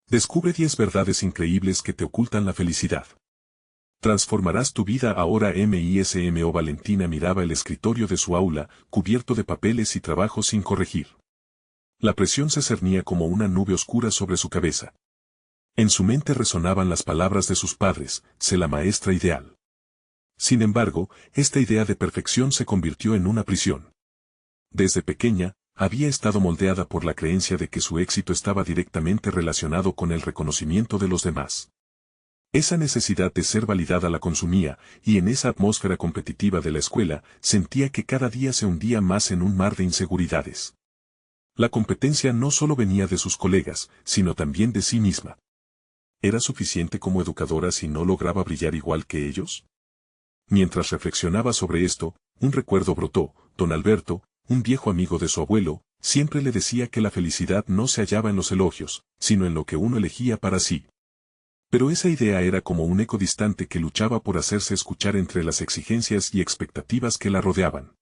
Descubre 10 verdades increíbles que te ocultan la felicidad. Transformarás tu vida ahora mismo. Valentina miraba el escritorio de su aula, cubierto de papeles y trabajos sin corregir. La presión se cernía como una nube oscura sobre su cabeza. En su mente resonaban las palabras de sus padres: sé la maestra ideal. Sin embargo, esta idea de perfección se convirtió en una prisión. Desde pequeña, había estado moldeada por la creencia de que su éxito estaba directamente relacionado con el reconocimiento de los demás. Esa necesidad de ser validada la consumía, y en esa atmósfera competitiva de la escuela, sentía que cada día se hundía más en un mar de inseguridades. La competencia no solo venía de sus colegas, sino también de sí misma. ¿Era suficiente como educadora si no lograba brillar igual que ellos? Mientras reflexionaba sobre esto, un recuerdo brotó. Don Alberto, un viejo amigo de su abuelo, siempre le decía que la felicidad no se hallaba en los elogios, sino en lo que uno elegía para sí. Pero esa idea era como un eco distante que luchaba por hacerse escuchar entre las exigencias y expectativas que la rodeaban.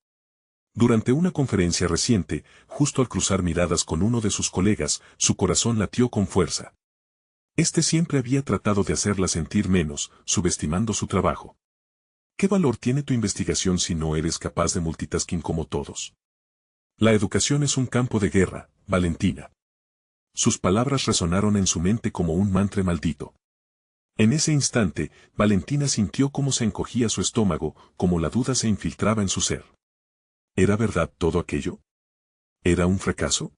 Durante una conferencia reciente, justo al cruzar miradas con uno de sus colegas, su corazón latió con fuerza. Este siempre había tratado de hacerla sentir menos, subestimando su trabajo. ¿Qué valor tiene tu investigación si no eres capaz de multitasking como todos? La educación es un campo de guerra, Valentina. Sus palabras resonaron en su mente como un mantra maldito. En ese instante, Valentina sintió cómo se encogía su estómago, como la duda se infiltraba en su ser. ¿Era verdad todo aquello? ¿Era un fracaso?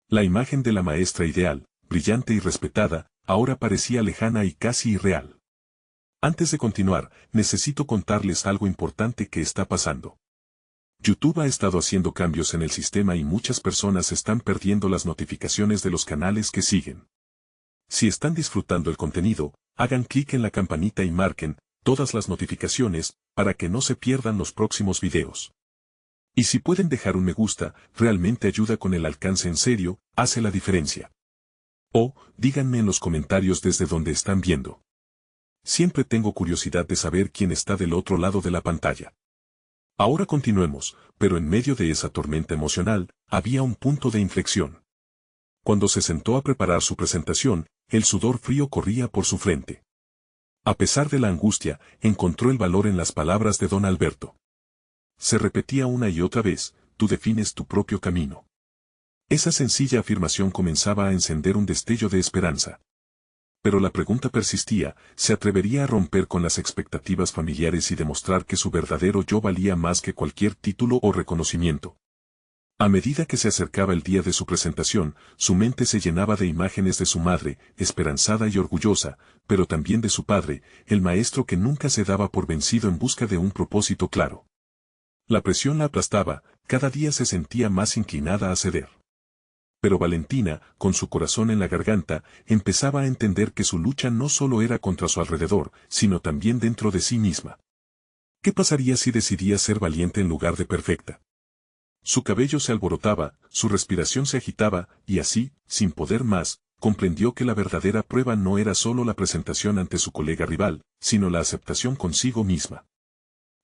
La imagen de la maestra ideal, brillante y respetada, ahora parecía lejana y casi irreal. Antes de continuar, necesito contarles algo importante que está pasando. YouTube ha estado haciendo cambios en el sistema y muchas personas están perdiendo las notificaciones de los canales que siguen. Si están disfrutando el contenido, hagan clic en la campanita y marquen todas las notificaciones para que no se pierdan los próximos videos. Y si pueden dejar un me gusta, realmente ayuda con el alcance. En serio, hace la diferencia. O, díganme en los comentarios desde donde están viendo. Siempre tengo curiosidad de saber quién está del otro lado de la pantalla. Ahora continuemos, pero en medio de esa tormenta emocional, había un punto de inflexión. Cuando se sentó a preparar su presentación, el sudor frío corría por su frente. A pesar de la angustia, encontró el valor en las palabras de don Alberto. Se repetía una y otra vez: tú defines tu propio camino. Esa sencilla afirmación comenzaba a encender un destello de esperanza. Pero la pregunta persistía: ¿se atrevería a romper con las expectativas familiares y demostrar que su verdadero yo valía más que cualquier título o reconocimiento? A medida que se acercaba el día de su presentación, su mente se llenaba de imágenes de su madre, esperanzada y orgullosa, pero también de su padre, el maestro que nunca se daba por vencido en busca de un propósito claro. La presión la aplastaba, cada día se sentía más inclinada a ceder. Pero Valentina, con su corazón en la garganta, empezaba a entender que su lucha no solo era contra su alrededor, sino también dentro de sí misma. ¿Qué pasaría si decidía ser valiente en lugar de perfecta? Su cabello se alborotaba, su respiración se agitaba, y así, sin poder más, comprendió que la verdadera prueba no era solo la presentación ante su colega rival, sino la aceptación consigo misma.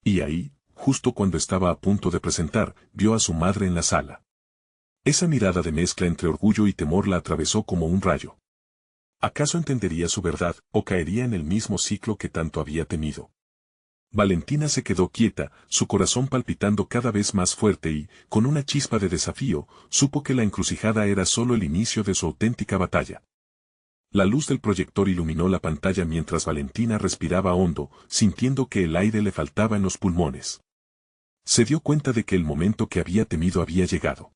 Y ahí, justo cuando estaba a punto de presentar, vio a su madre en la sala. Esa mirada de mezcla entre orgullo y temor la atravesó como un rayo. ¿Acaso entendería su verdad, o caería en el mismo ciclo que tanto había temido? Valentina se quedó quieta, su corazón palpitando cada vez más fuerte y, con una chispa de desafío, supo que la encrucijada era solo el inicio de su auténtica batalla. La luz del proyector iluminó la pantalla mientras Valentina respiraba hondo, sintiendo que el aire le faltaba en los pulmones. Se dio cuenta de que el momento que había temido había llegado.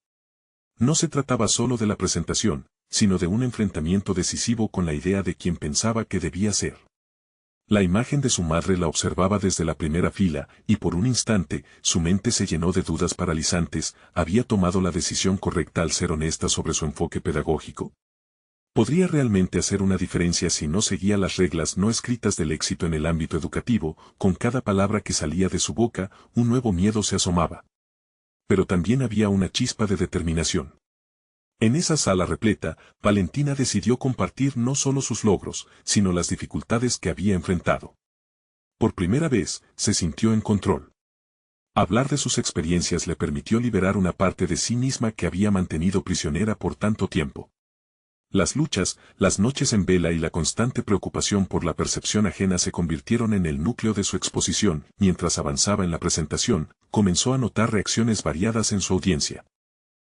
No se trataba solo de la presentación, sino de un enfrentamiento decisivo con la idea de quien pensaba que debía ser. La imagen de su madre la observaba desde la primera fila, y por un instante, su mente se llenó de dudas paralizantes: ¿había tomado la decisión correcta al ser honesta sobre su enfoque pedagógico? ¿Podría realmente hacer una diferencia si no seguía las reglas no escritas del éxito en el ámbito educativo? Con cada palabra que salía de su boca, un nuevo miedo se asomaba. Pero también había una chispa de determinación. En esa sala repleta, Valentina decidió compartir no solo sus logros, sino las dificultades que había enfrentado. Por primera vez, se sintió en control. Hablar de sus experiencias le permitió liberar una parte de sí misma que había mantenido prisionera por tanto tiempo. Las luchas, las noches en vela y la constante preocupación por la percepción ajena se convirtieron en el núcleo de su exposición. Mientras avanzaba en la presentación, comenzó a notar reacciones variadas en su audiencia.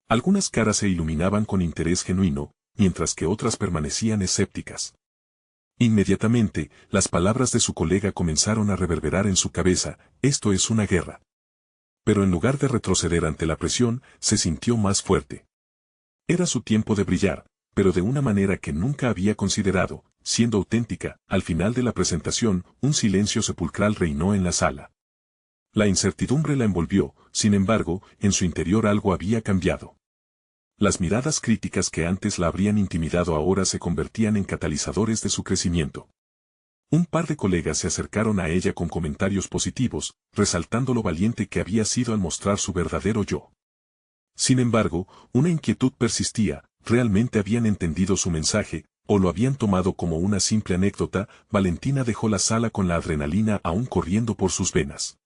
Algunas caras se iluminaban con interés genuino, mientras que otras permanecían escépticas. Inmediatamente, las palabras de su colega comenzaron a reverberar en su cabeza: esto es una guerra. Pero en lugar de retroceder ante la presión, se sintió más fuerte. Era su tiempo de brillar, pero de una manera que nunca había considerado. Siendo auténtica, al final de la presentación, un silencio sepulcral reinó en la sala. La incertidumbre la envolvió, sin embargo, en su interior algo había cambiado. Las miradas críticas que antes la habrían intimidado ahora se convertían en catalizadores de su crecimiento. Un par de colegas se acercaron a ella con comentarios positivos, resaltando lo valiente que había sido al mostrar su verdadero yo. Sin embargo, una inquietud persistía: ¿realmente habían entendido su mensaje, o lo habían tomado como una simple anécdota? Valentina dejó la sala con la adrenalina aún corriendo por sus venas.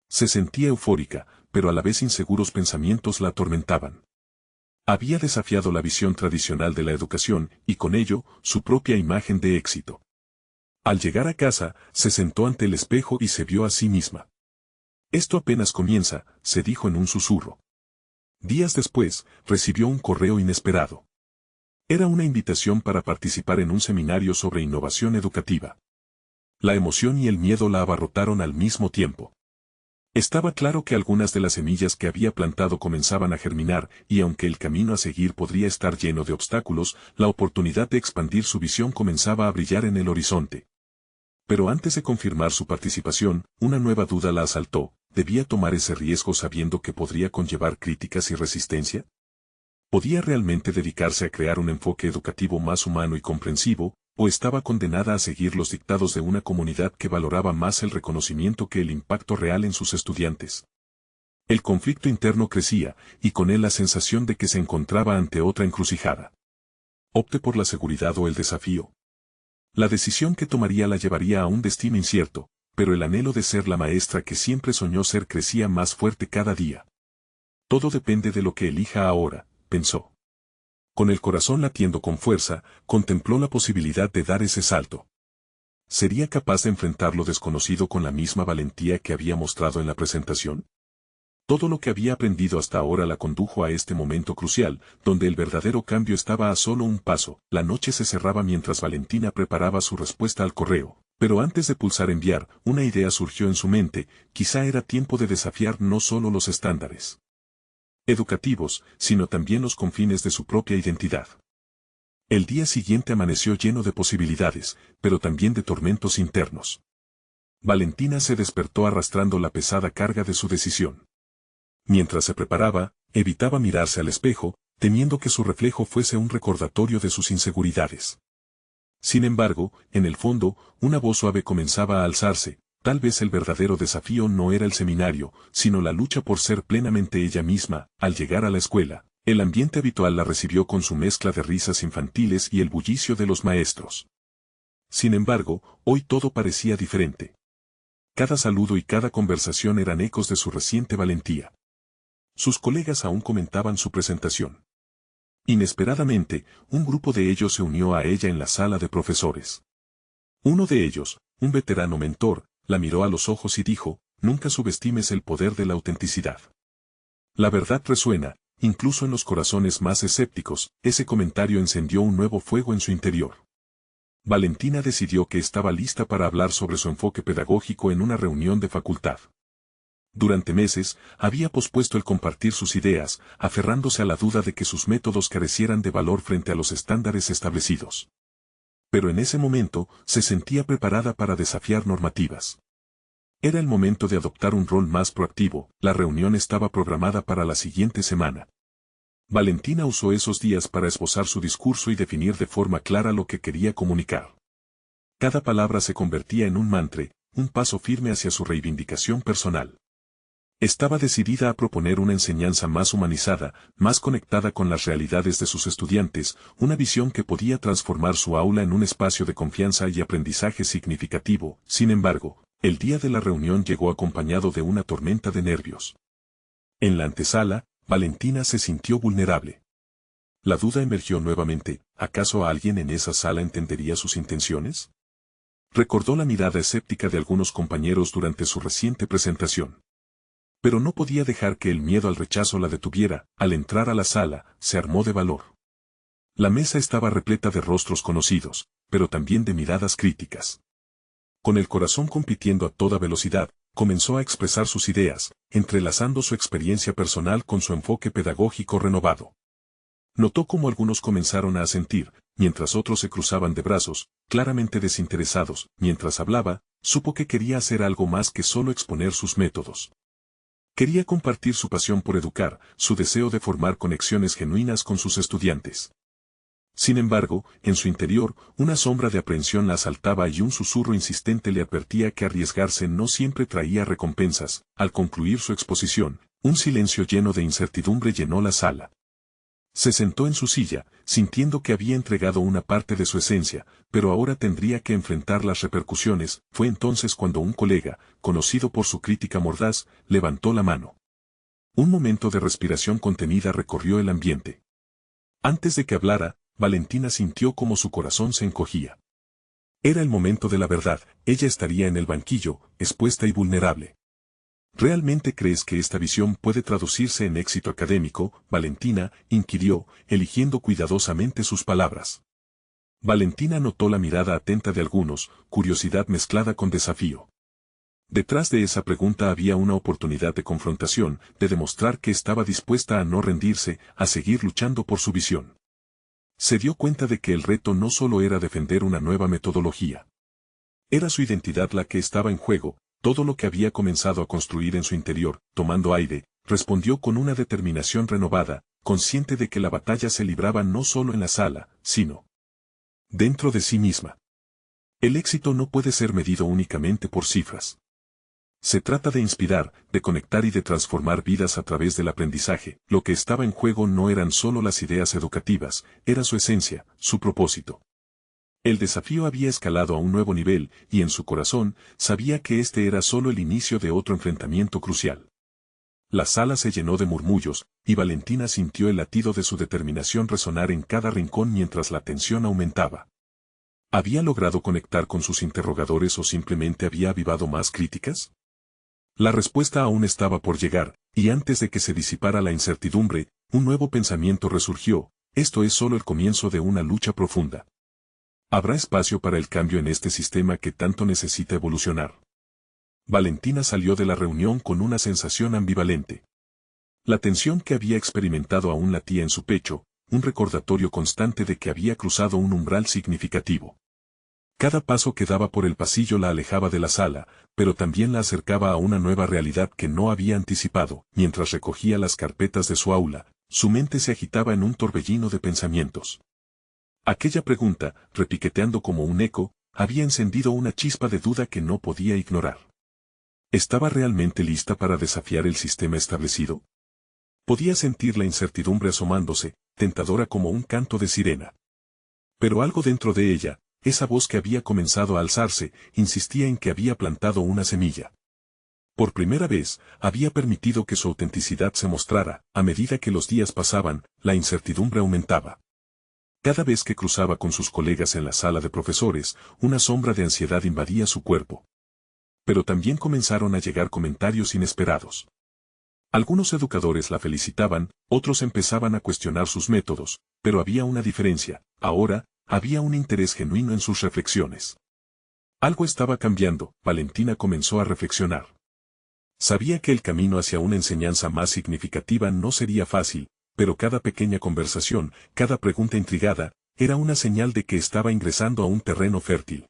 Se sentía eufórica, pero a la vez inseguros pensamientos la atormentaban. Había desafiado la visión tradicional de la educación, y con ello, su propia imagen de éxito. Al llegar a casa, se sentó ante el espejo y se vio a sí misma. Esto apenas comienza, se dijo en un susurro. Días después, recibió un correo inesperado. Era una invitación para participar en un seminario sobre innovación educativa. La emoción y el miedo la abarrotaron al mismo tiempo. Estaba claro que algunas de las semillas que había plantado comenzaban a germinar, y aunque el camino a seguir podría estar lleno de obstáculos, la oportunidad de expandir su visión comenzaba a brillar en el horizonte. Pero antes de confirmar su participación, una nueva duda la asaltó: ¿debía tomar ese riesgo sabiendo que podría conllevar críticas y resistencia? ¿Podía realmente dedicarse a crear un enfoque educativo más humano y comprensivo, o estaba condenada a seguir los dictados de una comunidad que valoraba más el reconocimiento que el impacto real en sus estudiantes? El conflicto interno crecía, y con él la sensación de que se encontraba ante otra encrucijada. ¿Opte por la seguridad o el desafío? La decisión que tomaría la llevaría a un destino incierto, pero el anhelo de ser la maestra que siempre soñó ser crecía más fuerte cada día. Todo depende de lo que elija ahora, pensó. Con el corazón latiendo con fuerza, contempló la posibilidad de dar ese salto. ¿Sería capaz de enfrentar lo desconocido con la misma valentía que había mostrado en la presentación? Todo lo que había aprendido hasta ahora la condujo a este momento crucial, donde el verdadero cambio estaba a solo un paso. La noche se cerraba mientras Valentina preparaba su respuesta al correo, pero antes de pulsar enviar, una idea surgió en su mente: quizá era tiempo de desafiar no solo los estándares educativos, sino también los confines de su propia identidad. El día siguiente amaneció lleno de posibilidades, pero también de tormentos internos. Valentina se despertó arrastrando la pesada carga de su decisión. Mientras se preparaba, evitaba mirarse al espejo, temiendo que su reflejo fuese un recordatorio de sus inseguridades. Sin embargo, en el fondo, una voz suave comenzaba a alzarse: tal vez el verdadero desafío no era el seminario, sino la lucha por ser plenamente ella misma. Al llegar a la escuela, el ambiente habitual la recibió con su mezcla de risas infantiles y el bullicio de los maestros. Sin embargo, hoy todo parecía diferente. Cada saludo y cada conversación eran ecos de su reciente valentía. Sus colegas aún comentaban su presentación. Inesperadamente, un grupo de ellos se unió a ella en la sala de profesores. Uno de ellos, un veterano mentor, la miró a los ojos y dijo: nunca subestimes el poder de la autenticidad. La verdad resuena, incluso en los corazones más escépticos. Ese comentario encendió un nuevo fuego en su interior. Valentina decidió que estaba lista para hablar sobre su enfoque pedagógico en una reunión de facultad. Durante meses, había pospuesto el compartir sus ideas, aferrándose a la duda de que sus métodos carecieran de valor frente a los estándares establecidos. Pero en ese momento, se sentía preparada para desafiar normativas. Era el momento de adoptar un rol más proactivo. La reunión estaba programada para la siguiente semana. Valentina usó esos días para esbozar su discurso y definir de forma clara lo que quería comunicar. Cada palabra se convertía en un mantra, un paso firme hacia su reivindicación personal. Estaba decidida a proponer una enseñanza más humanizada, más conectada con las realidades de sus estudiantes, una visión que podía transformar su aula en un espacio de confianza y aprendizaje significativo. Sin embargo, el día de la reunión llegó acompañado de una tormenta de nervios. En la antesala, Valentina se sintió vulnerable. La duda emergió nuevamente, ¿acaso alguien en esa sala entendería sus intenciones? Recordó la mirada escéptica de algunos compañeros durante su reciente presentación. Pero no podía dejar que el miedo al rechazo la detuviera. Al entrar a la sala, se armó de valor. La mesa estaba repleta de rostros conocidos, pero también de miradas críticas. Con el corazón compitiendo a toda velocidad, comenzó a expresar sus ideas, entrelazando su experiencia personal con su enfoque pedagógico renovado. Notó cómo algunos comenzaron a asentir, mientras otros se cruzaban de brazos, claramente desinteresados. Mientras hablaba, supo que quería hacer algo más que solo exponer sus métodos. Quería compartir su pasión por educar, su deseo de formar conexiones genuinas con sus estudiantes. Sin embargo, en su interior, una sombra de aprensión la asaltaba y un susurro insistente le advertía que arriesgarse no siempre traía recompensas. Al concluir su exposición, un silencio lleno de incertidumbre llenó la sala. Se sentó en su silla, sintiendo que había entregado una parte de su esencia, pero ahora tendría que enfrentar las repercusiones. Fue entonces cuando un colega, conocido por su crítica mordaz, levantó la mano. Un momento de respiración contenida recorrió el ambiente. Antes de que hablara, Valentina sintió como su corazón se encogía. Era el momento de la verdad. Ella estaría en el banquillo, expuesta y vulnerable. ¿Realmente crees que esta visión puede traducirse en éxito académico? Valentina inquirió, eligiendo cuidadosamente sus palabras. Valentina notó la mirada atenta de algunos, curiosidad mezclada con desafío. Detrás de esa pregunta había una oportunidad de confrontación, de demostrar que estaba dispuesta a no rendirse, a seguir luchando por su visión. Se dio cuenta de que el reto no solo era defender una nueva metodología. Era su identidad la que estaba en juego. Todo lo que había comenzado a construir en su interior, tomando aire, respondió con una determinación renovada, consciente de que la batalla se libraba no solo en la sala, sino dentro de sí misma. El éxito no puede ser medido únicamente por cifras. Se trata de inspirar, de conectar y de transformar vidas a través del aprendizaje. Lo que estaba en juego no eran solo las ideas educativas, era su esencia, su propósito. El desafío había escalado a un nuevo nivel, y en su corazón, sabía que este era solo el inicio de otro enfrentamiento crucial. La sala se llenó de murmullos, y Valentina sintió el latido de su determinación resonar en cada rincón mientras la tensión aumentaba. ¿Había logrado conectar con sus interrogadores o simplemente había avivado más críticas? La respuesta aún estaba por llegar, y antes de que se disipara la incertidumbre, un nuevo pensamiento resurgió: esto es solo el comienzo de una lucha profunda. ¿Habrá espacio para el cambio en este sistema que tanto necesita evolucionar? Valentina salió de la reunión con una sensación ambivalente. La tensión que había experimentado aún latía en su pecho, un recordatorio constante de que había cruzado un umbral significativo. Cada paso que daba por el pasillo la alejaba de la sala, pero también la acercaba a una nueva realidad que no había anticipado. Mientras recogía las carpetas de su aula, su mente se agitaba en un torbellino de pensamientos. Aquella pregunta, repiqueteando como un eco, había encendido una chispa de duda que no podía ignorar. ¿Estaba realmente lista para desafiar el sistema establecido? Podía sentir la incertidumbre asomándose, tentadora como un canto de sirena. Pero algo dentro de ella, esa voz que había comenzado a alzarse, insistía en que había plantado una semilla. Por primera vez, había permitido que su autenticidad se mostrara. A medida que los días pasaban, la incertidumbre aumentaba. Cada vez que cruzaba con sus colegas en la sala de profesores, una sombra de ansiedad invadía su cuerpo. Pero también comenzaron a llegar comentarios inesperados. Algunos educadores la felicitaban, otros empezaban a cuestionar sus métodos, pero había una diferencia: ahora, había un interés genuino en sus reflexiones. Algo estaba cambiando. Valentina comenzó a reflexionar. Sabía que el camino hacia una enseñanza más significativa no sería fácil, pero cada pequeña conversación, cada pregunta intrigada, era una señal de que estaba ingresando a un terreno fértil.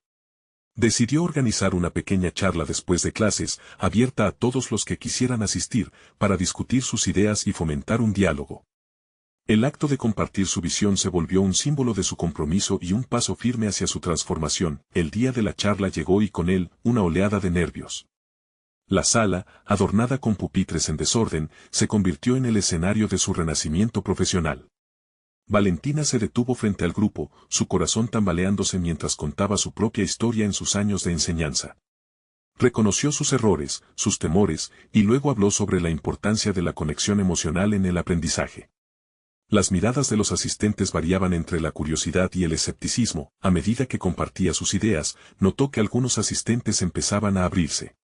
Decidió organizar una pequeña charla después de clases, abierta a todos los que quisieran asistir, para discutir sus ideas y fomentar un diálogo. El acto de compartir su visión se volvió un símbolo de su compromiso y un paso firme hacia su transformación. El día de la charla llegó y con él, una oleada de nervios. La sala, adornada con pupitres en desorden, se convirtió en el escenario de su renacimiento profesional. Valentina se detuvo frente al grupo, su corazón tambaleándose mientras contaba su propia historia en sus años de enseñanza. Reconoció sus errores, sus temores, y luego habló sobre la importancia de la conexión emocional en el aprendizaje. Las miradas de los asistentes variaban entre la curiosidad y el escepticismo. A medida que compartía sus ideas, notó que algunos asistentes empezaban a abrirse.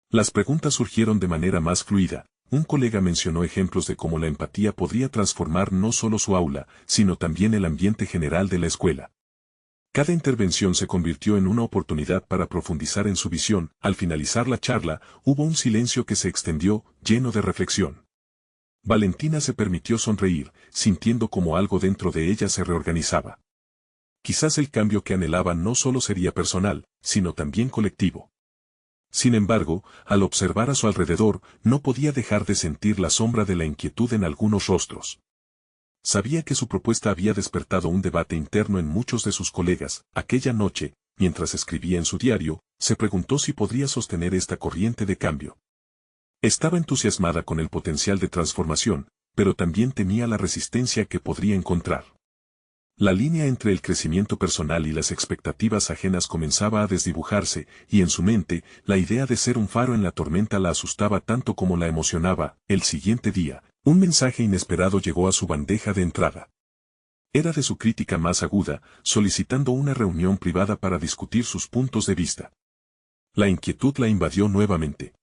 Las preguntas surgieron de manera más fluida. Un colega mencionó ejemplos de cómo la empatía podría transformar no solo su aula, sino también el ambiente general de la escuela. Cada intervención se convirtió en una oportunidad para profundizar en su visión. Al finalizar la charla, hubo un silencio que se extendió, lleno de reflexión. Valentina se permitió sonreír, sintiendo como algo dentro de ella se reorganizaba. Quizás el cambio que anhelaba no solo sería personal, sino también colectivo. Sin embargo, al observar a su alrededor, no podía dejar de sentir la sombra de la inquietud en algunos rostros. Sabía que su propuesta había despertado un debate interno en muchos de sus colegas. Aquella noche, mientras escribía en su diario, se preguntó si podría sostener esta corriente de cambio. Estaba entusiasmada con el potencial de transformación, pero también temía la resistencia que podría encontrar. La línea entre el crecimiento personal y las expectativas ajenas comenzaba a desdibujarse, y en su mente, la idea de ser un faro en la tormenta la asustaba tanto como la emocionaba. El siguiente día, un mensaje inesperado llegó a su bandeja de entrada. Era de su crítica más aguda, solicitando una reunión privada para discutir sus puntos de vista. La inquietud la invadió nuevamente.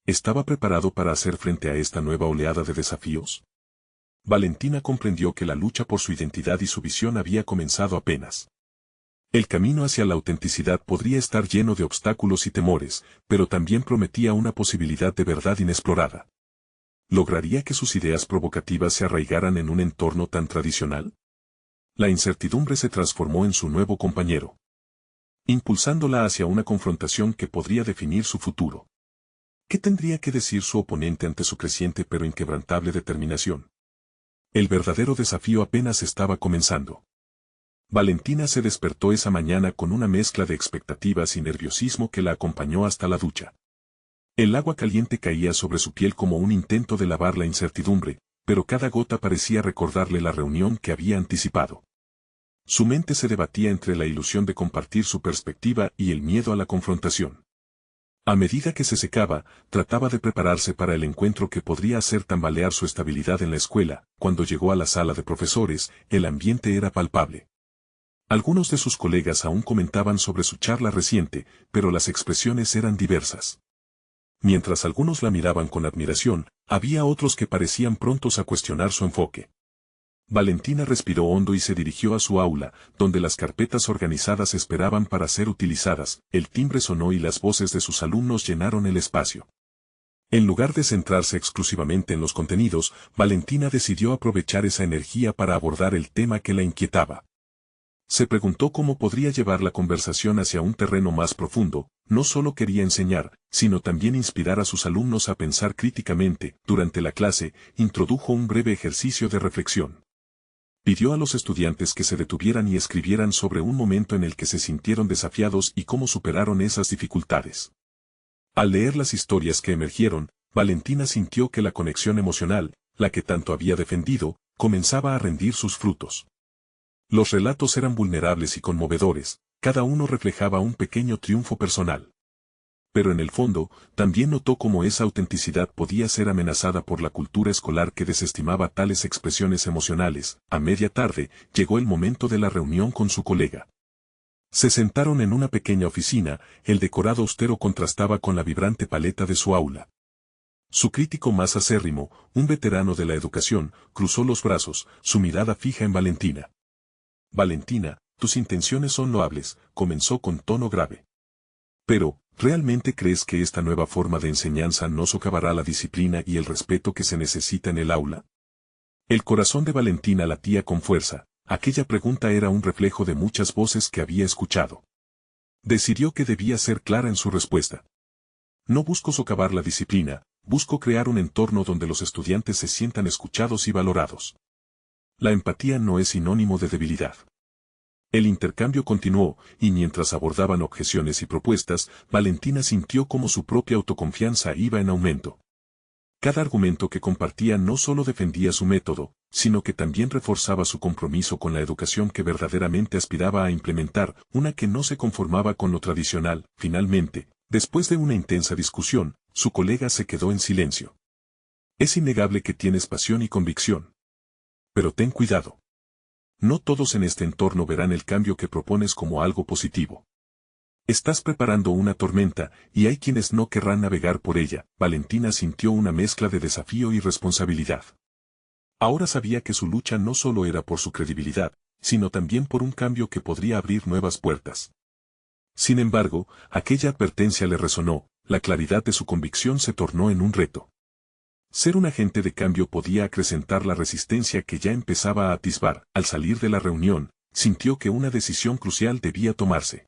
¿Estaba preparado para hacer frente a esta nueva oleada de desafíos? Valentina comprendió que la lucha por su identidad y su visión había comenzado apenas. El camino hacia la autenticidad podría estar lleno de obstáculos y temores, pero también prometía una posibilidad de verdad inexplorada. ¿Lograría que sus ideas provocativas se arraigaran en un entorno tan tradicional? La incertidumbre se transformó en su nuevo compañero, impulsándola hacia una confrontación que podría definir su futuro. ¿Qué tendría que decir su oponente ante su creciente pero inquebrantable determinación? El verdadero desafío apenas estaba comenzando. Valentina se despertó esa mañana con una mezcla de expectativas y nerviosismo que la acompañó hasta la ducha. El agua caliente caía sobre su piel como un intento de lavar la incertidumbre, pero cada gota parecía recordarle la reunión que había anticipado. Su mente se debatía entre la ilusión de compartir su perspectiva y el miedo a la confrontación. A medida que se secaba, trataba de prepararse para el encuentro que podría hacer tambalear su estabilidad en la escuela. Cuando llegó a la sala de profesores, el ambiente era palpable. Algunos de sus colegas aún comentaban sobre su charla reciente, pero las expresiones eran diversas. Mientras algunos la miraban con admiración, había otros que parecían prontos a cuestionar su enfoque. Valentina respiró hondo y se dirigió a su aula, donde las carpetas organizadas esperaban para ser utilizadas. El timbre sonó y las voces de sus alumnos llenaron el espacio. En lugar de centrarse exclusivamente en los contenidos, Valentina decidió aprovechar esa energía para abordar el tema que la inquietaba. Se preguntó cómo podría llevar la conversación hacia un terreno más profundo. No solo quería enseñar, sino también inspirar a sus alumnos a pensar críticamente. Durante la clase, introdujo un breve ejercicio de reflexión. Pidió a los estudiantes que se detuvieran y escribieran sobre un momento en el que se sintieron desafiados y cómo superaron esas dificultades. Al leer las historias que emergieron, Valentina sintió que la conexión emocional, la que tanto había defendido, comenzaba a rendir sus frutos. Los relatos eran vulnerables y conmovedores, cada uno reflejaba un pequeño triunfo personal. Pero en el fondo, también notó cómo esa autenticidad podía ser amenazada por la cultura escolar que desestimaba tales expresiones emocionales. A media tarde, llegó el momento de la reunión con su colega. Se sentaron en una pequeña oficina, el decorado austero contrastaba con la vibrante paleta de su aula. Su crítico más acérrimo, un veterano de la educación, cruzó los brazos, su mirada fija en Valentina. Valentina, tus intenciones son loables, comenzó con tono grave. Pero, ¿realmente crees que esta nueva forma de enseñanza no socavará la disciplina y el respeto que se necesita en el aula? El corazón de Valentina latía con fuerza. Aquella pregunta era un reflejo de muchas voces que había escuchado. Decidió que debía ser clara en su respuesta. No busco socavar la disciplina, busco crear un entorno donde los estudiantes se sientan escuchados y valorados. La empatía no es sinónimo de debilidad. El intercambio continuó, y mientras abordaban objeciones y propuestas, Valentina sintió como su propia autoconfianza iba en aumento. Cada argumento que compartía no solo defendía su método, sino que también reforzaba su compromiso con la educación que verdaderamente aspiraba a implementar, una que no se conformaba con lo tradicional. Finalmente, después de una intensa discusión, su colega se quedó en silencio. Es innegable que tienes pasión y convicción. Pero ten cuidado. No todos en este entorno verán el cambio que propones como algo positivo. Estás preparando una tormenta, y hay quienes no querrán navegar por ella. Valentina sintió una mezcla de desafío y responsabilidad. Ahora sabía que su lucha no solo era por su credibilidad, sino también por un cambio que podría abrir nuevas puertas. Sin embargo, aquella advertencia le resonó, la claridad de su convicción se tornó en un reto. Ser un agente de cambio podía acrecentar la resistencia que ya empezaba a atisbar. Al salir de la reunión, sintió que una decisión crucial debía tomarse.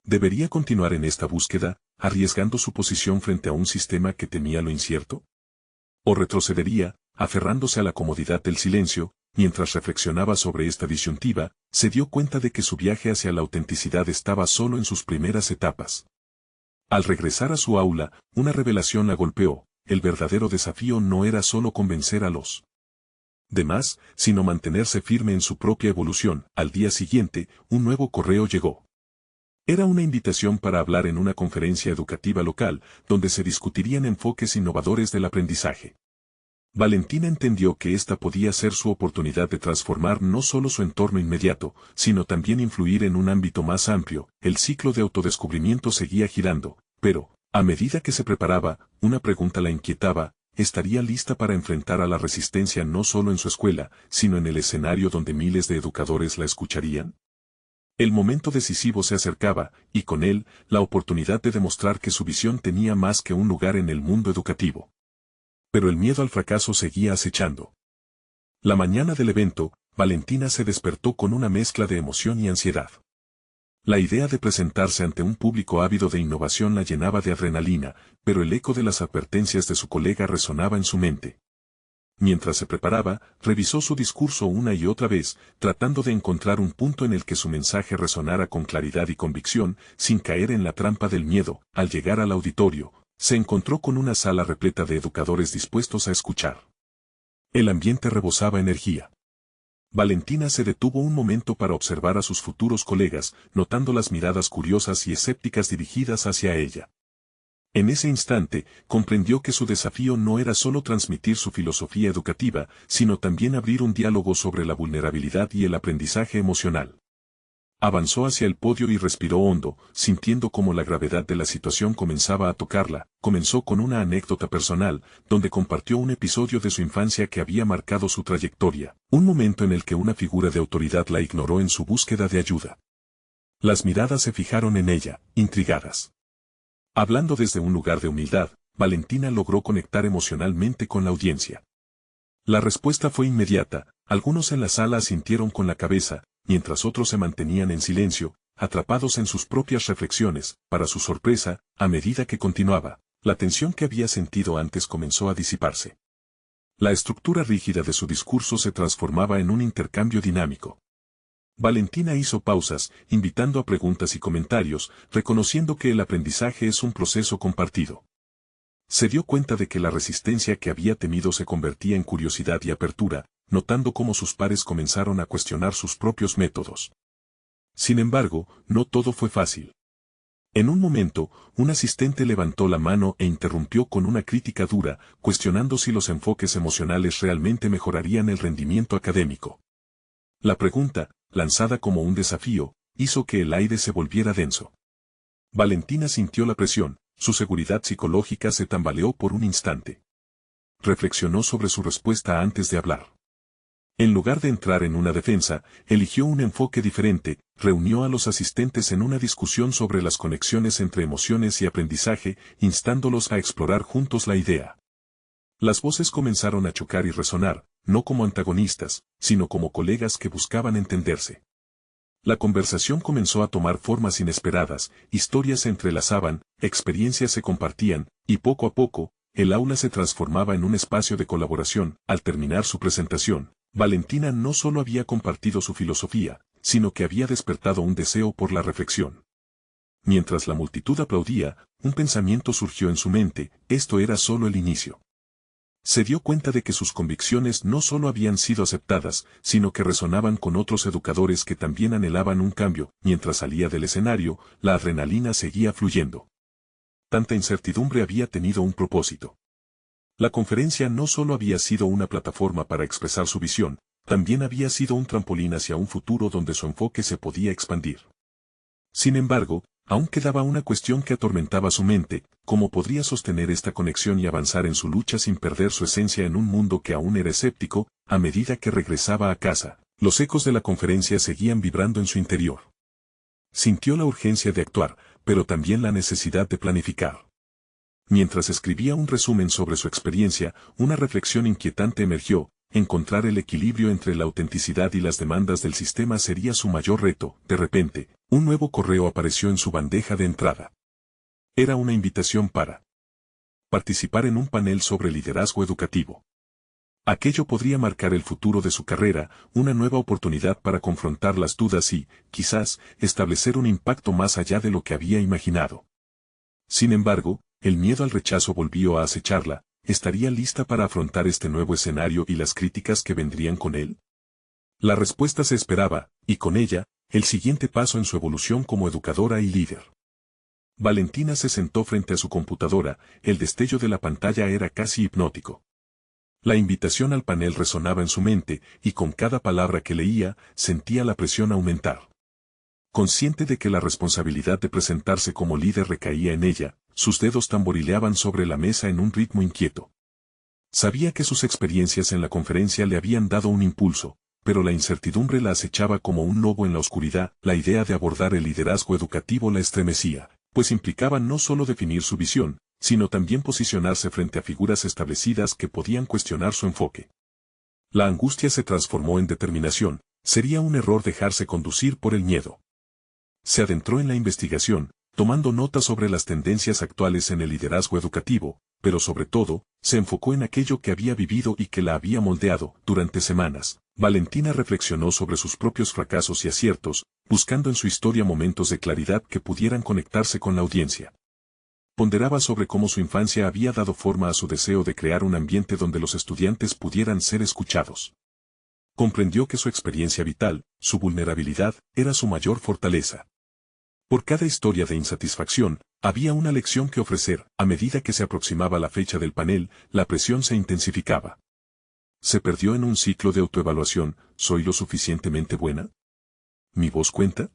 ¿Debería continuar en esta búsqueda, arriesgando su posición frente a un sistema que temía lo incierto? ¿O retrocedería, aferrándose a la comodidad del silencio? Mientras reflexionaba sobre esta disyuntiva, se dio cuenta de que su viaje hacia la autenticidad estaba solo en sus primeras etapas. Al regresar a su aula, una revelación la golpeó. El verdadero desafío no era solo convencer a los demás, sino mantenerse firme en su propia evolución. Al día siguiente, un nuevo correo llegó. Era una invitación para hablar en una conferencia educativa local, donde se discutirían enfoques innovadores del aprendizaje. Valentina entendió que esta podía ser su oportunidad de transformar no solo su entorno inmediato, sino también influir en un ámbito más amplio. El ciclo de autodescubrimiento seguía girando, pero, a medida que se preparaba, una pregunta la inquietaba: ¿estaría lista para enfrentar a la resistencia no solo en su escuela, sino en el escenario donde miles de educadores la escucharían? El momento decisivo se acercaba, y con él, la oportunidad de demostrar que su visión tenía más que un lugar en el mundo educativo. Pero el miedo al fracaso seguía acechando. La mañana del evento, Valentina se despertó con una mezcla de emoción y ansiedad. La idea de presentarse ante un público ávido de innovación la llenaba de adrenalina, pero el eco de las advertencias de su colega resonaba en su mente. Mientras se preparaba, revisó su discurso una y otra vez, tratando de encontrar un punto en el que su mensaje resonara con claridad y convicción, sin caer en la trampa del miedo. Al llegar al auditorio, se encontró con una sala repleta de educadores dispuestos a escuchar. El ambiente rebosaba energía. Valentina se detuvo un momento para observar a sus futuros colegas, notando las miradas curiosas y escépticas dirigidas hacia ella. En ese instante, comprendió que su desafío no era solo transmitir su filosofía educativa, sino también abrir un diálogo sobre la vulnerabilidad y el aprendizaje emocional. Avanzó hacia el podio y respiró hondo, sintiendo cómo la gravedad de la situación comenzaba a tocarla. Comenzó con una anécdota personal, donde compartió un episodio de su infancia que había marcado su trayectoria, un momento en el que una figura de autoridad la ignoró en su búsqueda de ayuda. Las miradas se fijaron en ella, intrigadas. Hablando desde un lugar de humildad, Valentina logró conectar emocionalmente con la audiencia. La respuesta fue inmediata. Algunos en la sala asintieron con la cabeza, mientras otros se mantenían en silencio, atrapados en sus propias reflexiones. Para su sorpresa, a medida que continuaba, la tensión que había sentido antes comenzó a disiparse. La estructura rígida de su discurso se transformaba en un intercambio dinámico. Valentina hizo pausas, invitando a preguntas y comentarios, reconociendo que el aprendizaje es un proceso compartido. Se dio cuenta de que la resistencia que había temido se convertía en curiosidad y apertura, notando cómo sus pares comenzaron a cuestionar sus propios métodos. Sin embargo, no todo fue fácil. En un momento, un asistente levantó la mano e interrumpió con una crítica dura, cuestionando si los enfoques emocionales realmente mejorarían el rendimiento académico. La pregunta, lanzada como un desafío, hizo que el aire se volviera denso. Valentina sintió la presión, su seguridad psicológica se tambaleó por un instante. Reflexionó sobre su respuesta antes de hablar. En lugar de entrar en una defensa, eligió un enfoque diferente, reunió a los asistentes en una discusión sobre las conexiones entre emociones y aprendizaje, instándolos a explorar juntos la idea. Las voces comenzaron a chocar y resonar, no como antagonistas, sino como colegas que buscaban entenderse. La conversación comenzó a tomar formas inesperadas, historias se entrelazaban, experiencias se compartían, y poco a poco, el aula se transformaba en un espacio de colaboración. Al terminar su presentación, Valentina no solo había compartido su filosofía, sino que había despertado un deseo por la reflexión. Mientras la multitud aplaudía, un pensamiento surgió en su mente: esto era solo el inicio. Se dio cuenta de que sus convicciones no solo habían sido aceptadas, sino que resonaban con otros educadores que también anhelaban un cambio. Mientras salía del escenario, la adrenalina seguía fluyendo. Tanta incertidumbre había tenido un propósito. La conferencia no solo había sido una plataforma para expresar su visión, también había sido un trampolín hacia un futuro donde su enfoque se podía expandir. Sin embargo, aún quedaba una cuestión que atormentaba su mente: cómo podría sostener esta conexión y avanzar en su lucha sin perder su esencia en un mundo que aún era escéptico. A medida que regresaba a casa, los ecos de la conferencia seguían vibrando en su interior. Sintió la urgencia de actuar, pero también la necesidad de planificar. Mientras escribía un resumen sobre su experiencia, una reflexión inquietante emergió: encontrar el equilibrio entre la autenticidad y las demandas del sistema sería su mayor reto. De repente, un nuevo correo apareció en su bandeja de entrada. Era una invitación para participar en un panel sobre liderazgo educativo. Aquello podría marcar el futuro de su carrera, una nueva oportunidad para confrontar las dudas y, quizás, establecer un impacto más allá de lo que había imaginado. Sin embargo, el miedo al rechazo volvió a acecharla. ¿Estaría lista para afrontar este nuevo escenario y las críticas que vendrían con él? La respuesta se esperaba, y con ella, el siguiente paso en su evolución como educadora y líder. Valentina se sentó frente a su computadora. El destello de la pantalla era casi hipnótico. La invitación al panel resonaba en su mente, y con cada palabra que leía, sentía la presión aumentar. Consciente de que la responsabilidad de presentarse como líder recaía en ella, sus dedos tamborileaban sobre la mesa en un ritmo inquieto. Sabía que sus experiencias en la conferencia le habían dado un impulso, pero la incertidumbre la acechaba como un lobo en la oscuridad. La idea de abordar el liderazgo educativo la estremecía, pues implicaba no solo definir su visión, sino también posicionarse frente a figuras establecidas que podían cuestionar su enfoque. La angustia se transformó en determinación. Sería un error dejarse conducir por el miedo. Se adentró en la investigación, tomando notas sobre las tendencias actuales en el liderazgo educativo, pero sobre todo, se enfocó en aquello que había vivido y que la había moldeado. Durante semanas, Valentina reflexionó sobre sus propios fracasos y aciertos, buscando en su historia momentos de claridad que pudieran conectarse con la audiencia. Ponderaba sobre cómo su infancia había dado forma a su deseo de crear un ambiente donde los estudiantes pudieran ser escuchados. Comprendió que su experiencia vital, su vulnerabilidad, era su mayor fortaleza. Por cada historia de insatisfacción, había una lección que ofrecer. A medida que se aproximaba la fecha del panel, la presión se intensificaba. Se perdió en un ciclo de autoevaluación. ¿Soy lo suficientemente buena? ¿Mi voz cuenta?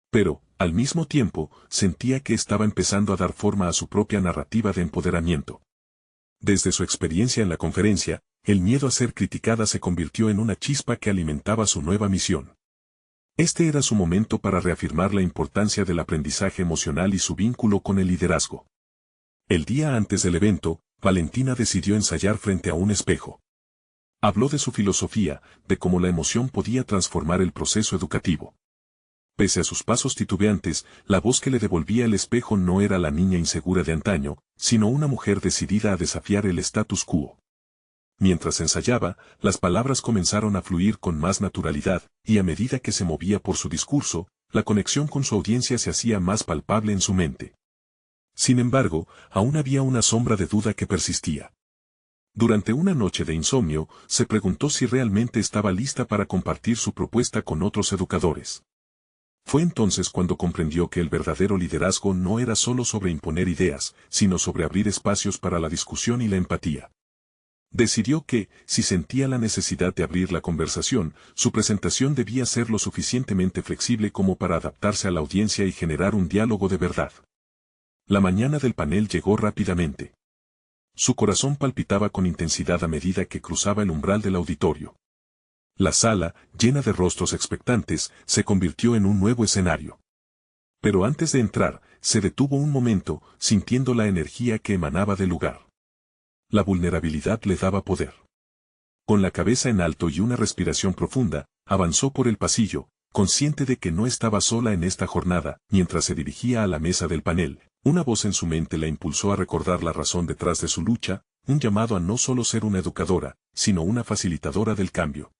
Pero, al mismo tiempo, sentía que estaba empezando a dar forma a su propia narrativa de empoderamiento. Desde su experiencia en la conferencia, el miedo a ser criticada se convirtió en una chispa que alimentaba su nueva misión. Este era su momento para reafirmar la importancia del aprendizaje emocional y su vínculo con el liderazgo. El día antes del evento, Valentina decidió ensayar frente a un espejo. Habló de su filosofía, de cómo la emoción podía transformar el proceso educativo. Pese a sus pasos titubeantes, la voz que le devolvía el espejo no era la niña insegura de antaño, sino una mujer decidida a desafiar el status quo. Mientras ensayaba, las palabras comenzaron a fluir con más naturalidad, y a medida que se movía por su discurso, la conexión con su audiencia se hacía más palpable en su mente. Sin embargo, aún había una sombra de duda que persistía. Durante una noche de insomnio, se preguntó si realmente estaba lista para compartir su propuesta con otros educadores. Fue entonces cuando comprendió que el verdadero liderazgo no era solo sobre imponer ideas, sino sobre abrir espacios para la discusión y la empatía. Decidió que, si sentía la necesidad de abrir la conversación, su presentación debía ser lo suficientemente flexible como para adaptarse a la audiencia y generar un diálogo de verdad. La mañana del panel llegó rápidamente. Su corazón palpitaba con intensidad a medida que cruzaba el umbral del auditorio. La sala, llena de rostros expectantes, se convirtió en un nuevo escenario. Pero antes de entrar, se detuvo un momento, sintiendo la energía que emanaba del lugar. La vulnerabilidad le daba poder. Con la cabeza en alto y una respiración profunda, avanzó por el pasillo, consciente de que no estaba sola en esta jornada. Mientras se dirigía a la mesa del panel, una voz en su mente la impulsó a recordar la razón detrás de su lucha, un llamado a no solo ser una educadora, sino una facilitadora del cambio.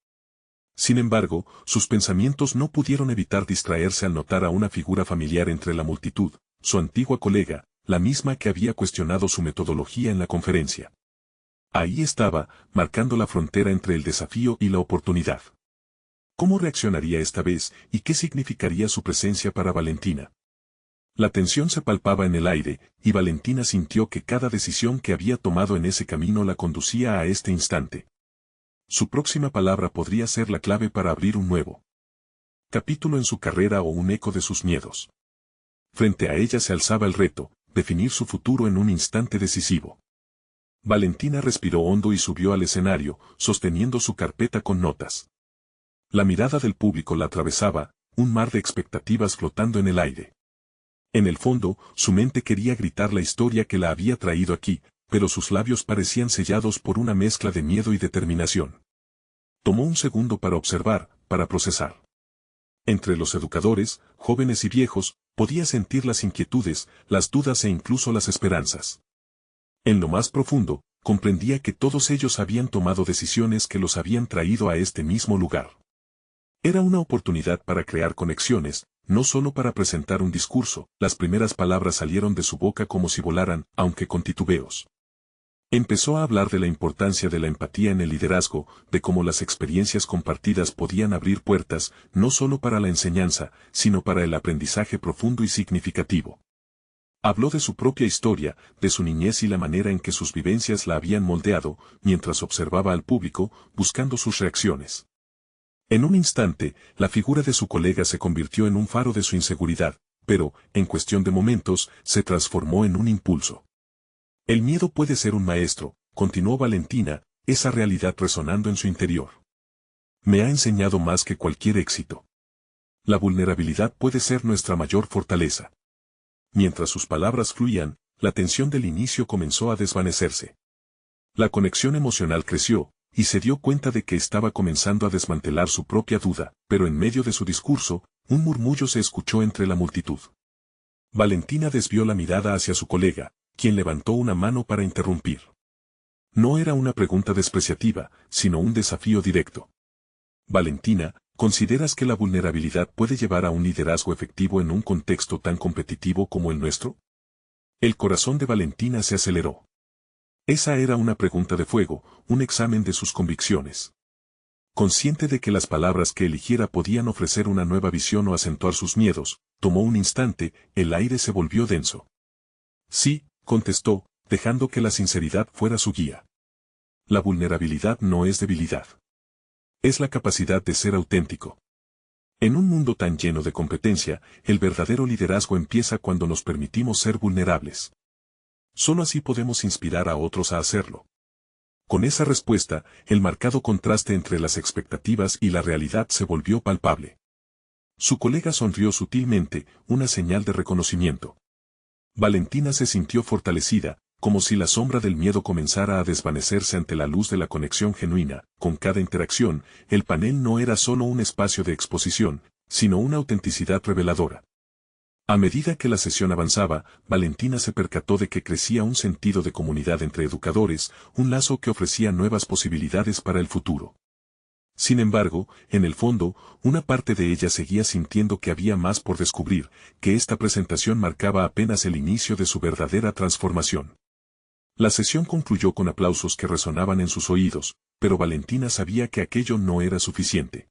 Sin embargo, sus pensamientos no pudieron evitar distraerse al notar a una figura familiar entre la multitud, su antigua colega, la misma que había cuestionado su metodología en la conferencia. Ahí estaba, marcando la frontera entre el desafío y la oportunidad. ¿Cómo reaccionaría esta vez y qué significaría su presencia para Valentina? La tensión se palpaba en el aire, y Valentina sintió que cada decisión que había tomado en ese camino la conducía a este instante. Su próxima palabra podría ser la clave para abrir un nuevo capítulo en su carrera o un eco de sus miedos. Frente a ella se alzaba el reto, definir su futuro en un instante decisivo. Valentina respiró hondo y subió al escenario, sosteniendo su carpeta con notas. La mirada del público la atravesaba, un mar de expectativas flotando en el aire. En el fondo, su mente quería gritar la historia que la había traído aquí, pero sus labios parecían sellados por una mezcla de miedo y determinación. Tomó un segundo para observar, para procesar. Entre los educadores, jóvenes y viejos, podía sentir las inquietudes, las dudas e incluso las esperanzas. En lo más profundo, comprendía que todos ellos habían tomado decisiones que los habían traído a este mismo lugar. Era una oportunidad para crear conexiones, no solo para presentar un discurso. Las primeras palabras salieron de su boca como si volaran, aunque con titubeos. Empezó a hablar de la importancia de la empatía en el liderazgo, de cómo las experiencias compartidas podían abrir puertas, no solo para la enseñanza, sino para el aprendizaje profundo y significativo. Habló de su propia historia, de su niñez y la manera en que sus vivencias la habían moldeado, mientras observaba al público, buscando sus reacciones. En un instante, la figura de su colega se convirtió en un faro de su inseguridad, pero, en cuestión de momentos, se transformó en un impulso. El miedo puede ser un maestro, continuó Valentina, esa realidad resonando en su interior. Me ha enseñado más que cualquier éxito. La vulnerabilidad puede ser nuestra mayor fortaleza. Mientras sus palabras fluían, la tensión del inicio comenzó a desvanecerse. La conexión emocional creció, y se dio cuenta de que estaba comenzando a desmantelar su propia duda, pero en medio de su discurso, un murmullo se escuchó entre la multitud. Valentina desvió la mirada hacia su colega, quien levantó una mano para interrumpir. No era una pregunta despreciativa, sino un desafío directo. Valentina, ¿consideras que la vulnerabilidad puede llevar a un liderazgo efectivo en un contexto tan competitivo como el nuestro? El corazón de Valentina se aceleró. Esa era una pregunta de fuego, un examen de sus convicciones. Consciente de que las palabras que eligiera podían ofrecer una nueva visión o acentuar sus miedos, tomó un instante, el aire se volvió denso. Sí, contestó, dejando que la sinceridad fuera su guía. La vulnerabilidad no es debilidad. Es la capacidad de ser auténtico. En un mundo tan lleno de competencia, el verdadero liderazgo empieza cuando nos permitimos ser vulnerables. Solo así podemos inspirar a otros a hacerlo. Con esa respuesta, el marcado contraste entre las expectativas y la realidad se volvió palpable. Su colega sonrió sutilmente, una señal de reconocimiento. Valentina se sintió fortalecida, como si la sombra del miedo comenzara a desvanecerse ante la luz de la conexión genuina. Con cada interacción, el panel no era solo un espacio de exposición, sino una autenticidad reveladora. A medida que la sesión avanzaba, Valentina se percató de que crecía un sentido de comunidad entre educadores, un lazo que ofrecía nuevas posibilidades para el futuro. Sin embargo, en el fondo, una parte de ella seguía sintiendo que había más por descubrir, que esta presentación marcaba apenas el inicio de su verdadera transformación. La sesión concluyó con aplausos que resonaban en sus oídos, pero Valentina sabía que aquello no era suficiente.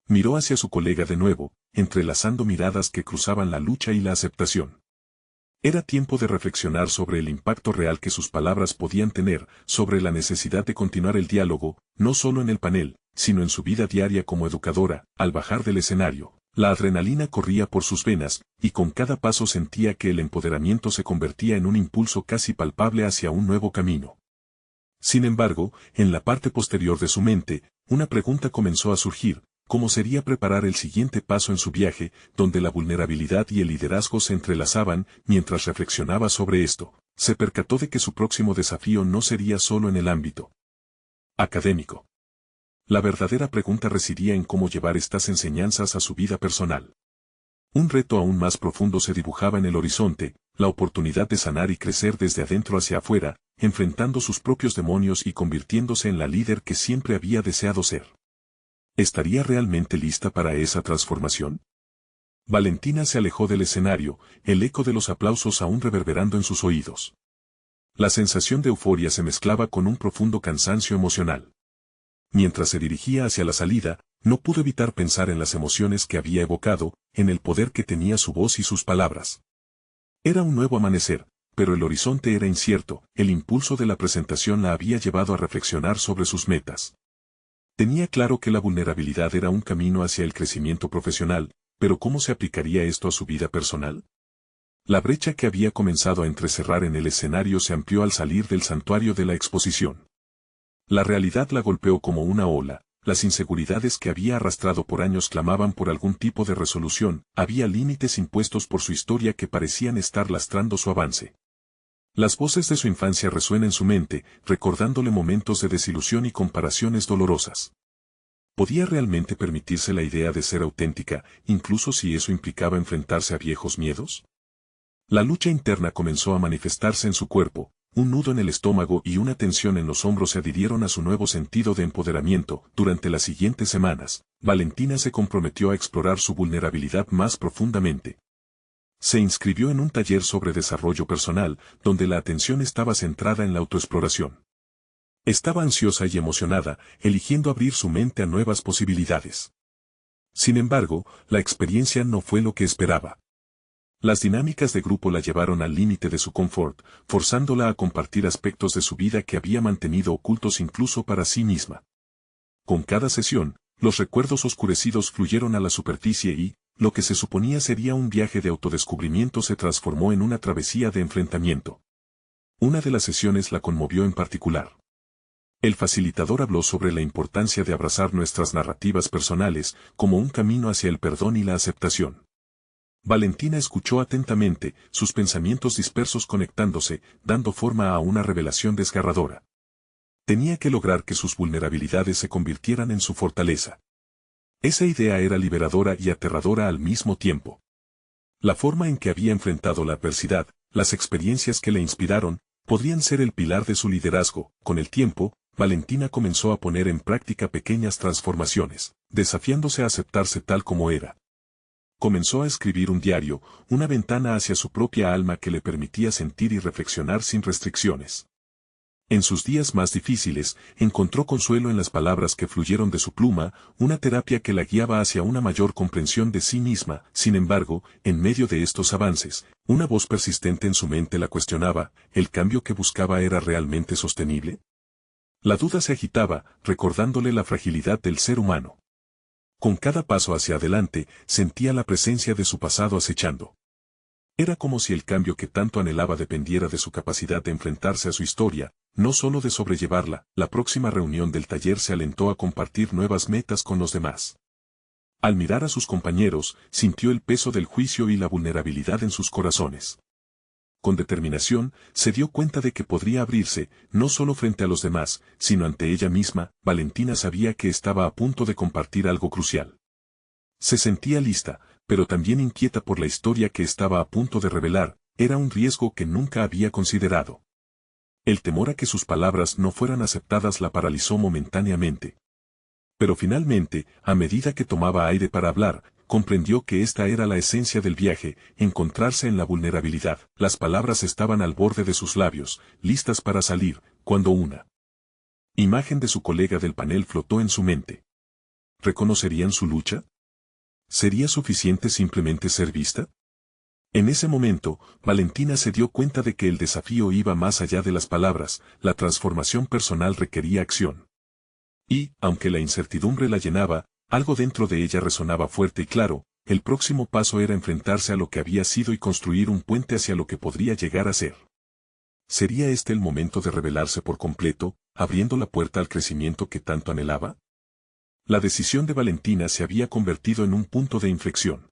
Miró hacia su colega de nuevo, entrelazando miradas que cruzaban la lucha y la aceptación. Era tiempo de reflexionar sobre el impacto real que sus palabras podían tener, sobre la necesidad de continuar el diálogo, no solo en el panel, sino en su vida diaria como educadora. Al bajar del escenario, la adrenalina corría por sus venas, y con cada paso sentía que el empoderamiento se convertía en un impulso casi palpable hacia un nuevo camino. Sin embargo, en la parte posterior de su mente, una pregunta comenzó a surgir: ¿cómo sería preparar el siguiente paso en su viaje, donde la vulnerabilidad y el liderazgo se entrelazaban? Mientras reflexionaba sobre esto, se percató de que su próximo desafío no sería solo en el ámbito académico. La verdadera pregunta residía en cómo llevar estas enseñanzas a su vida personal. Un reto aún más profundo se dibujaba en el horizonte, la oportunidad de sanar y crecer desde adentro hacia afuera, enfrentando sus propios demonios y convirtiéndose en la líder que siempre había deseado ser. ¿Estaría realmente lista para esa transformación? Valentina se alejó del escenario, el eco de los aplausos aún reverberando en sus oídos. La sensación de euforia se mezclaba con un profundo cansancio emocional. Mientras se dirigía hacia la salida, no pudo evitar pensar en las emociones que había evocado, en el poder que tenía su voz y sus palabras. Era un nuevo amanecer, pero el horizonte era incierto. El impulso de la presentación la había llevado a reflexionar sobre sus metas. Tenía claro que la vulnerabilidad era un camino hacia el crecimiento profesional, pero ¿cómo se aplicaría esto a su vida personal? La brecha que había comenzado a entrecerrar en el escenario se amplió al salir del santuario de la exposición. La realidad la golpeó como una ola, las inseguridades que había arrastrado por años clamaban por algún tipo de resolución, había límites impuestos por su historia que parecían estar lastrando su avance. Las voces de su infancia resuenan en su mente, recordándole momentos de desilusión y comparaciones dolorosas. ¿Podía realmente permitirse la idea de ser auténtica, incluso si eso implicaba enfrentarse a viejos miedos? La lucha interna comenzó a manifestarse en su cuerpo, un nudo en el estómago y una tensión en los hombros se adhirieron a su nuevo sentido de empoderamiento. Durante las siguientes semanas, Valentina se comprometió a explorar su vulnerabilidad más profundamente. Se inscribió en un taller sobre desarrollo personal, donde la atención estaba centrada en la autoexploración. Estaba ansiosa y emocionada, eligiendo abrir su mente a nuevas posibilidades. Sin embargo, la experiencia no fue lo que esperaba. Las dinámicas de grupo la llevaron al límite de su confort, forzándola a compartir aspectos de su vida que había mantenido ocultos incluso para sí misma. Con cada sesión, los recuerdos oscurecidos fluyeron a la superficie y, lo que se suponía sería un viaje de autodescubrimiento se transformó en una travesía de enfrentamiento. Una de las sesiones la conmovió en particular. El facilitador habló sobre la importancia de abrazar nuestras narrativas personales como un camino hacia el perdón y la aceptación. Valentina escuchó atentamente, sus pensamientos dispersos conectándose, dando forma a una revelación desgarradora. Tenía que lograr que sus vulnerabilidades se convirtieran en su fortaleza. Esa idea era liberadora y aterradora al mismo tiempo. La forma en que había enfrentado la adversidad, las experiencias que le inspiraron, podrían ser el pilar de su liderazgo. Con el tiempo, Valentina comenzó a poner en práctica pequeñas transformaciones, desafiándose a aceptarse tal como era. Comenzó a escribir un diario, una ventana hacia su propia alma que le permitía sentir y reflexionar sin restricciones. En sus días más difíciles, encontró consuelo en las palabras que fluyeron de su pluma, una terapia que la guiaba hacia una mayor comprensión de sí misma. Sin embargo, en medio de estos avances, una voz persistente en su mente la cuestionaba, ¿el cambio que buscaba era realmente sostenible? La duda se agitaba, recordándole la fragilidad del ser humano. Con cada paso hacia adelante, sentía la presencia de su pasado acechando. Era como si el cambio que tanto anhelaba dependiera de su capacidad de enfrentarse a su historia, no solo de sobrellevarla. La próxima reunión del taller se alentó a compartir nuevas metas con los demás. Al mirar a sus compañeros, sintió el peso del juicio y la vulnerabilidad en sus corazones. Con determinación, se dio cuenta de que podría abrirse, no solo frente a los demás, sino ante ella misma. Valentina sabía que estaba a punto de compartir algo crucial. Se sentía lista, pero también inquieta por la historia que estaba a punto de revelar, era un riesgo que nunca había considerado. El temor a que sus palabras no fueran aceptadas la paralizó momentáneamente. Pero finalmente, a medida que tomaba aire para hablar, comprendió que esta era la esencia del viaje, encontrarse en la vulnerabilidad. Las palabras estaban al borde de sus labios, listas para salir, cuando una imagen de su colega del panel flotó en su mente. ¿Reconocerían su lucha? ¿Sería suficiente simplemente ser vista? En ese momento, Valentina se dio cuenta de que el desafío iba más allá de las palabras, la transformación personal requería acción. Y, aunque la incertidumbre la llenaba, algo dentro de ella resonaba fuerte y claro, el próximo paso era enfrentarse a lo que había sido y construir un puente hacia lo que podría llegar a ser. ¿Sería este el momento de revelarse por completo, abriendo la puerta al crecimiento que tanto anhelaba? La decisión de Valentina se había convertido en un punto de inflexión.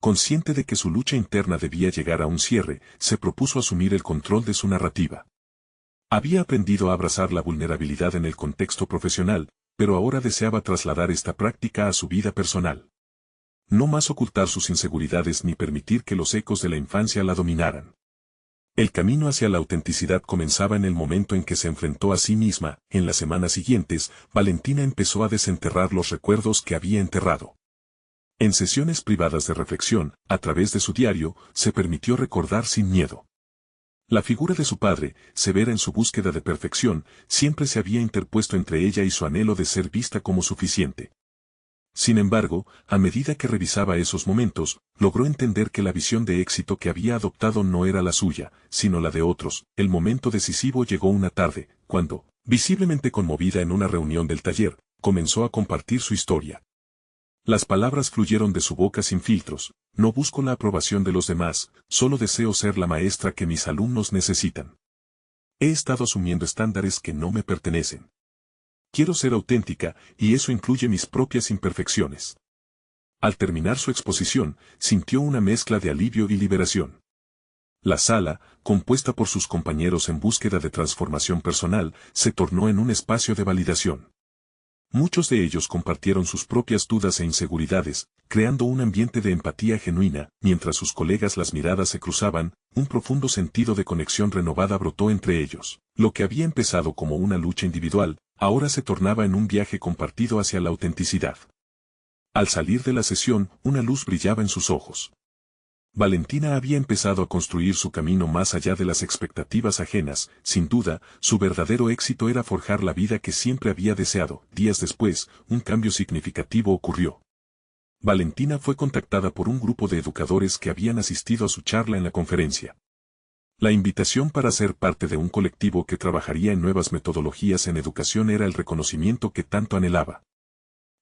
Consciente de que su lucha interna debía llegar a un cierre, se propuso asumir el control de su narrativa. Había aprendido a abrazar la vulnerabilidad en el contexto profesional, pero ahora deseaba trasladar esta práctica a su vida personal. No más ocultar sus inseguridades ni permitir que los ecos de la infancia la dominaran. El camino hacia la autenticidad comenzaba en el momento en que se enfrentó a sí misma. En las semanas siguientes, Valentina empezó a desenterrar los recuerdos que había enterrado. En sesiones privadas de reflexión, a través de su diario, se permitió recordar sin miedo. La figura de su padre, severa en su búsqueda de perfección, siempre se había interpuesto entre ella y su anhelo de ser vista como suficiente. Sin embargo, a medida que revisaba esos momentos, logró entender que la visión de éxito que había adoptado no era la suya, sino la de otros. El momento decisivo llegó una tarde, cuando, visiblemente conmovida en una reunión del taller, comenzó a compartir su historia. Las palabras fluyeron de su boca sin filtros: no busco la aprobación de los demás, solo deseo ser la maestra que mis alumnos necesitan. He estado asumiendo estándares que no me pertenecen. Quiero ser auténtica, y eso incluye mis propias imperfecciones. Al terminar su exposición, sintió una mezcla de alivio y liberación. La sala, compuesta por sus compañeros en búsqueda de transformación personal, se tornó en un espacio de validación. Muchos de ellos compartieron sus propias dudas e inseguridades, creando un ambiente de empatía genuina. Mientras sus colegas las miradas se cruzaban, un profundo sentido de conexión renovada brotó entre ellos. Lo que había empezado como una lucha individual, ahora se tornaba en un viaje compartido hacia la autenticidad. Al salir de la sesión, una luz brillaba en sus ojos. Valentina había empezado a construir su camino más allá de las expectativas ajenas. Sin duda, su verdadero éxito era forjar la vida que siempre había deseado. Días después, un cambio significativo ocurrió. Valentina fue contactada por un grupo de educadores que habían asistido a su charla en la conferencia. La invitación para ser parte de un colectivo que trabajaría en nuevas metodologías en educación era el reconocimiento que tanto anhelaba.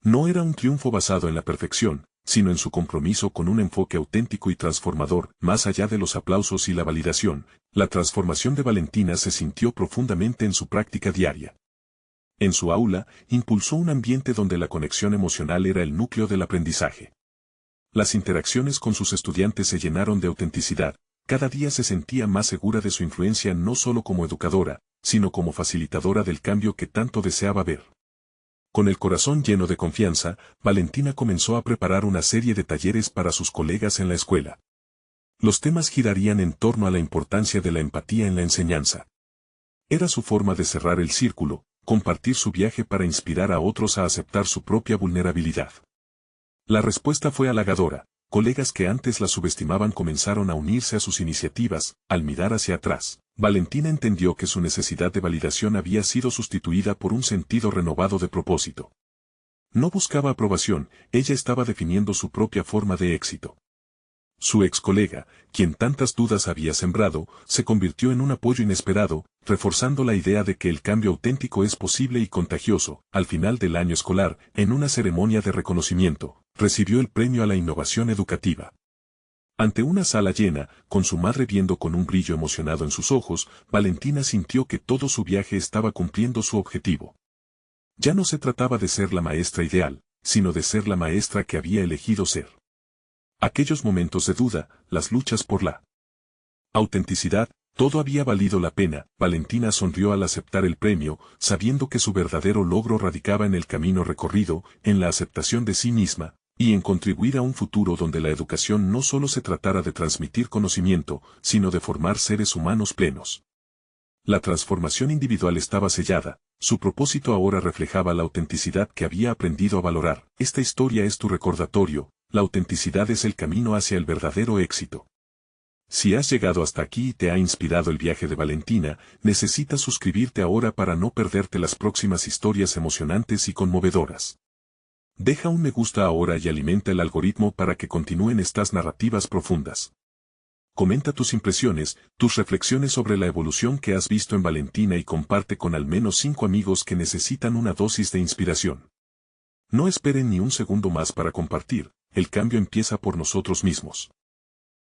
No era un triunfo basado en la perfección, sino en su compromiso con un enfoque auténtico y transformador. Más allá de los aplausos y la validación, la transformación de Valentina se sintió profundamente en su práctica diaria. En su aula, impulsó un ambiente donde la conexión emocional era el núcleo del aprendizaje. Las interacciones con sus estudiantes se llenaron de autenticidad. Cada día se sentía más segura de su influencia no solo como educadora, sino como facilitadora del cambio que tanto deseaba ver. Con el corazón lleno de confianza, Valentina comenzó a preparar una serie de talleres para sus colegas en la escuela. Los temas girarían en torno a la importancia de la empatía en la enseñanza. Era su forma de cerrar el círculo, compartir su viaje para inspirar a otros a aceptar su propia vulnerabilidad. La respuesta fue halagadora. Colegas que antes la subestimaban comenzaron a unirse a sus iniciativas. Al mirar hacia atrás, Valentina entendió que su necesidad de validación había sido sustituida por un sentido renovado de propósito. No buscaba aprobación, ella estaba definiendo su propia forma de éxito. Su ex colega, quien tantas dudas había sembrado, se convirtió en un apoyo inesperado, reforzando la idea de que el cambio auténtico es posible y contagioso. Al final del año escolar, en una ceremonia de reconocimiento, recibió el premio a la innovación educativa. Ante una sala llena, con su madre viendo con un brillo emocionado en sus ojos, Valentina sintió que todo su viaje estaba cumpliendo su objetivo. Ya no se trataba de ser la maestra ideal, sino de ser la maestra que había elegido ser. Aquellos momentos de duda, las luchas por la autenticidad, todo había valido la pena. Valentina sonrió al aceptar el premio, sabiendo que su verdadero logro radicaba en el camino recorrido, en la aceptación de sí misma, y en contribuir a un futuro donde la educación no solo se tratara de transmitir conocimiento, sino de formar seres humanos plenos. La transformación individual estaba sellada, su propósito ahora reflejaba la autenticidad que había aprendido a valorar. Esta historia es tu recordatorio, la autenticidad es el camino hacia el verdadero éxito. Si has llegado hasta aquí y te ha inspirado el viaje de Valentina, necesitas suscribirte ahora para no perderte las próximas historias emocionantes y conmovedoras. Deja un me gusta ahora y alimenta el algoritmo para que continúen estas narrativas profundas. Comenta tus impresiones, tus reflexiones sobre la evolución que has visto en Valentina y comparte con al menos 5 amigos que necesitan una dosis de inspiración. No esperen ni un segundo más para compartir, el cambio empieza por nosotros mismos.